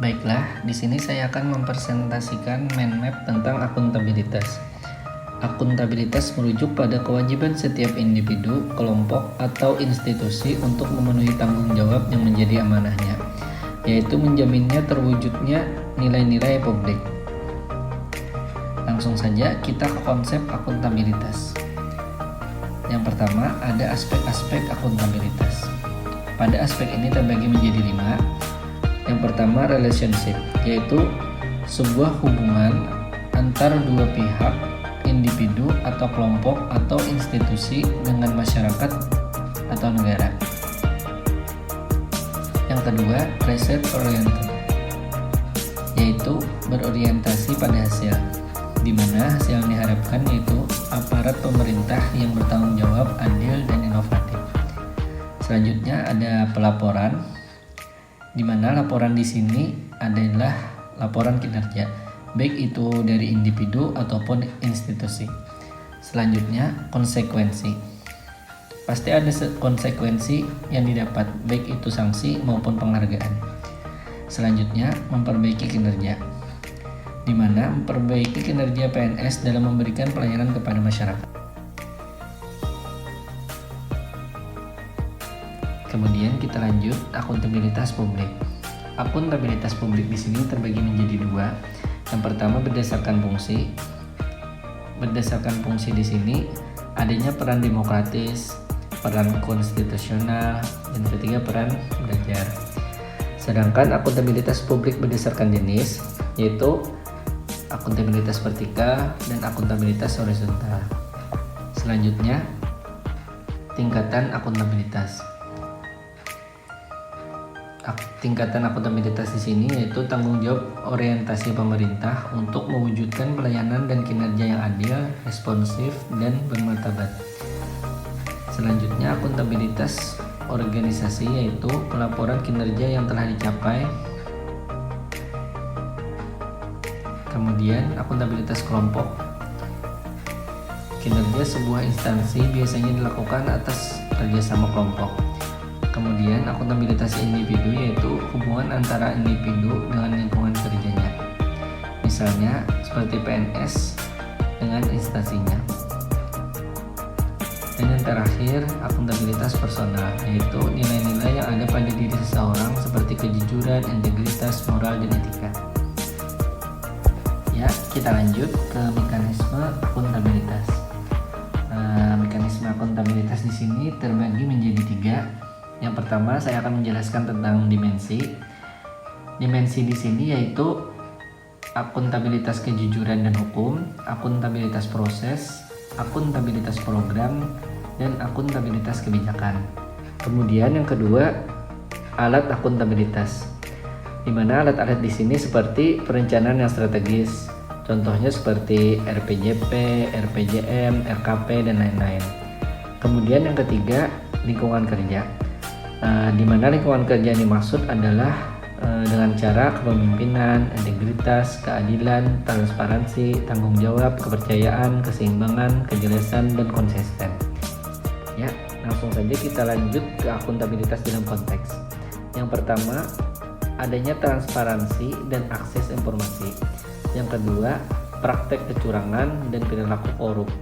Baiklah, di sini saya akan mempresentasikan mind map tentang akuntabilitas. Akuntabilitas merujuk pada kewajiban setiap individu, kelompok, atau institusi untuk memenuhi tanggung jawab yang menjadi amanahnya, yaitu menjaminnya terwujudnya nilai-nilai publik. Langsung saja kita ke konsep akuntabilitas. Yang pertama, ada aspek-aspek akuntabilitas. Pada aspek ini terbagi menjadi 5. Yang pertama, relationship, yaitu sebuah hubungan antar dua pihak, individu atau kelompok atau institusi dengan masyarakat atau negara. Yang kedua, result oriented, yaitu berorientasi pada hasil, di mana hasil yang diharapkan yaitu aparat pemerintah yang bertanggung jawab, adil, dan inovatif. Selanjutnya ada pelaporan, di mana laporan di sini adalah laporan kinerja, baik itu dari individu ataupun institusi. Selanjutnya, konsekuensi. Pasti ada konsekuensi yang didapat, baik itu sanksi maupun penghargaan. Selanjutnya, memperbaiki kinerja, di mana memperbaiki kinerja PNS dalam memberikan pelayanan kepada masyarakat. Kemudian kita lanjut akuntabilitas publik. Akuntabilitas publik di sini terbagi menjadi 2. Yang pertama berdasarkan fungsi. Berdasarkan fungsi di sini adanya peran demokratis, peran konstitusional, dan ketiga peran belajar. Sedangkan akuntabilitas publik berdasarkan jenis, yaitu akuntabilitas vertikal dan akuntabilitas horizontal. Selanjutnya, tingkatan akuntabilitas. Tingkatan akuntabilitas di sini yaitu tanggung jawab orientasi pemerintah untuk mewujudkan pelayanan dan kinerja yang adil, responsif, dan bermartabat. Selanjutnya, akuntabilitas organisasi yaitu pelaporan kinerja yang telah dicapai. Kemudian, akuntabilitas kelompok. Kinerja sebuah instansi biasanya dilakukan atas kerjasama kelompok. Kemudian akuntabilitas individu yaitu hubungan antara individu dengan lingkungan kerjanya, misalnya seperti PNS dengan instansinya. Dan yang terakhir, akuntabilitas personal, yaitu nilai-nilai yang ada pada diri seseorang seperti kejujuran, integritas, moral, dan etika. Ya, kita lanjut ke mekanisme akuntabilitas. Mekanisme akuntabilitas di sini terbagi menjadi 3. Yang pertama, saya akan menjelaskan tentang dimensi. Dimensi di sini yaitu akuntabilitas kejujuran dan hukum, akuntabilitas proses, akuntabilitas program, dan akuntabilitas kebijakan. Kemudian yang kedua, alat akuntabilitas, di mana alat-alat di sini seperti perencanaan yang strategis, contohnya seperti RPJP, RPJM, RKP, dan lain-lain. Kemudian yang ketiga, lingkungan kerja, di mana lingkungan kerja yang dimaksud adalah dengan cara kepemimpinan, integritas, keadilan, transparansi, tanggung jawab, kepercayaan, keseimbangan, kejelasan, dan konsisten. Ya, langsung saja kita lanjut ke akuntabilitas dalam konteks. Yang pertama, adanya transparansi dan akses informasi. Yang kedua, praktek kecurangan dan perilaku korup.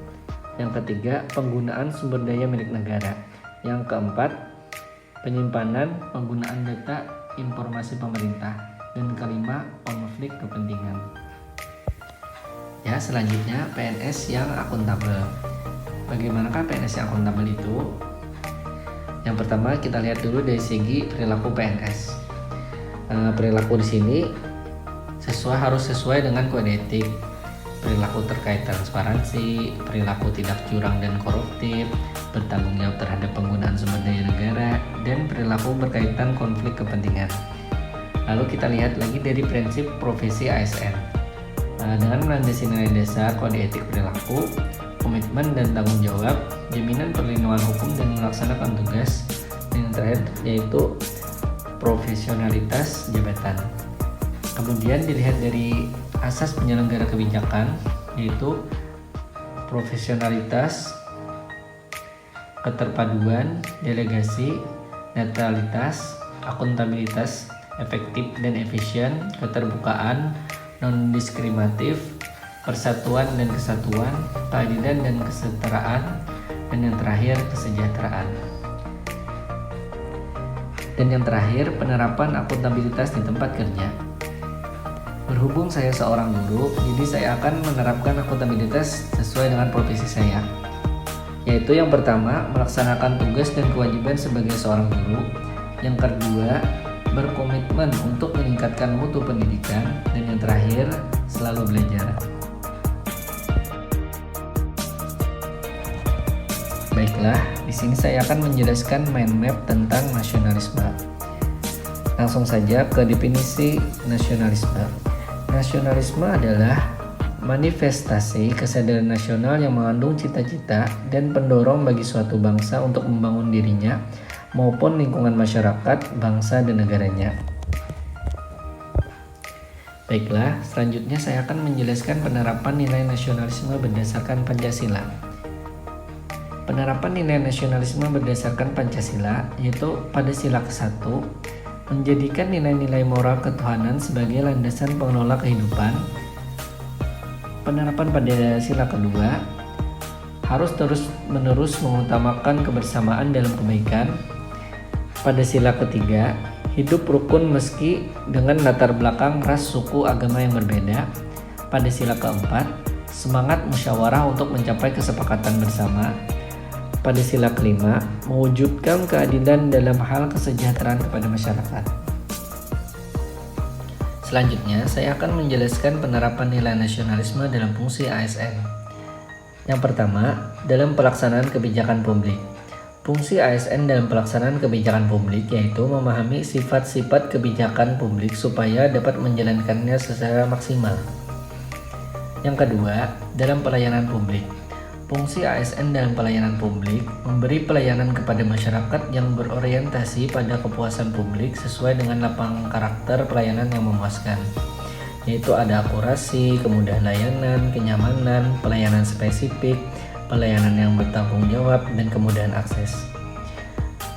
Yang ketiga, penggunaan sumber daya milik negara. Yang keempat, penyimpanan penggunaan data informasi pemerintah. Dan kelima, konflik kepentingan. Ya, selanjutnya PNS yang akuntabel. Bagaimanakah PNS yang akuntabel itu? Yang pertama, kita lihat dulu dari segi perilaku PNS. Perilaku di sini harus sesuai dengan kode etik. Perilaku terkait transparansi, perilaku tidak curang dan koruptif, bertanggung jawab terhadap penggunaan sumber daya negara, dan perilaku berkaitan konflik kepentingan. Lalu kita lihat lagi dari prinsip profesi ASN. Dengan melandasi nilai dasar kode etik perilaku, komitmen dan tanggung jawab, jaminan perlindungan hukum dan melaksanakan tugas, dan yang terakhir yaitu profesionalitas jabatan. Kemudian dilihat dari asas penyelenggara kebijakan, yaitu profesionalitas, keterpaduan, delegasi, netralitas, akuntabilitas, efektif dan efisien, keterbukaan, non-diskriminatif, persatuan dan kesatuan, keadilan dan kesetaraan, dan yang terakhir kesejahteraan. Dan yang terakhir, penerapan akuntabilitas di tempat kerja. Berhubung saya seorang guru, jadi saya akan menerapkan akuntabilitas sesuai dengan profesi saya. Yaitu yang pertama, melaksanakan tugas dan kewajiban sebagai seorang guru. Yang kedua, berkomitmen untuk meningkatkan mutu pendidikan. Dan yang terakhir, selalu belajar. Baiklah, di sini saya akan menjelaskan mind map tentang nasionalisme. Langsung saja ke definisi nasionalisme. Nasionalisme adalah manifestasi kesadaran nasional yang mengandung cita-cita dan pendorong bagi suatu bangsa untuk membangun dirinya maupun lingkungan masyarakat, bangsa, dan negaranya. Baiklah, selanjutnya saya akan menjelaskan penerapan nilai nasionalisme berdasarkan Pancasila. Penerapan nilai nasionalisme berdasarkan Pancasila yaitu pada sila ke-1, menjadikan nilai-nilai moral ketuhanan sebagai landasan pengelola kehidupan. Penerapan pada sila kedua, harus terus-menerus mengutamakan kebersamaan dalam kebaikan. Pada sila ketiga, hidup rukun meski dengan latar belakang ras, suku, agama yang berbeda. Pada sila keempat, semangat musyawarah untuk mencapai kesepakatan bersama. Pada sila kelima, mewujudkan keadilan dalam hal kesejahteraan kepada masyarakat. Selanjutnya, saya akan menjelaskan penerapan nilai nasionalisme dalam fungsi ASN. Yang pertama, dalam pelaksanaan kebijakan publik. Fungsi ASN dalam pelaksanaan kebijakan publik yaitu memahami sifat-sifat kebijakan publik supaya dapat menjalankannya secara maksimal. Yang kedua, dalam pelayanan publik. Fungsi ASN dalam pelayanan publik memberi pelayanan kepada masyarakat yang berorientasi pada kepuasan publik sesuai dengan lapang karakter pelayanan yang memuaskan, yaitu ada akurasi, kemudahan layanan, kenyamanan, pelayanan spesifik, pelayanan yang bertanggung jawab, dan kemudahan akses.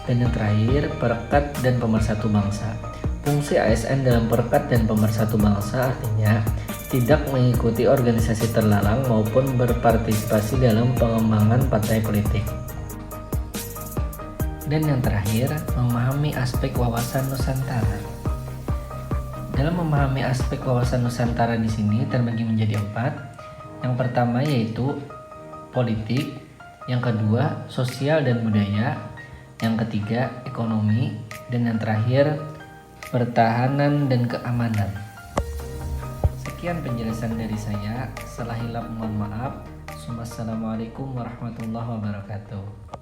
Dan yang terakhir, perekat dan pemersatu bangsa. Fungsi ASN dalam perekat dan pemersatu bangsa artinya tidak mengikuti organisasi terlarang maupun berpartisipasi dalam pengembangan partai politik. Dan yang terakhir, memahami aspek wawasan Nusantara. Dalam memahami aspek wawasan Nusantara di sini terbagi menjadi 4. Yang pertama yaitu politik, yang kedua sosial dan budaya, yang ketiga ekonomi, dan yang terakhir pertahanan dan keamanan. Sekian penjelasan dari saya. Salah hilap mohon maaf. Wassalamualaikum warahmatullahi wabarakatuh.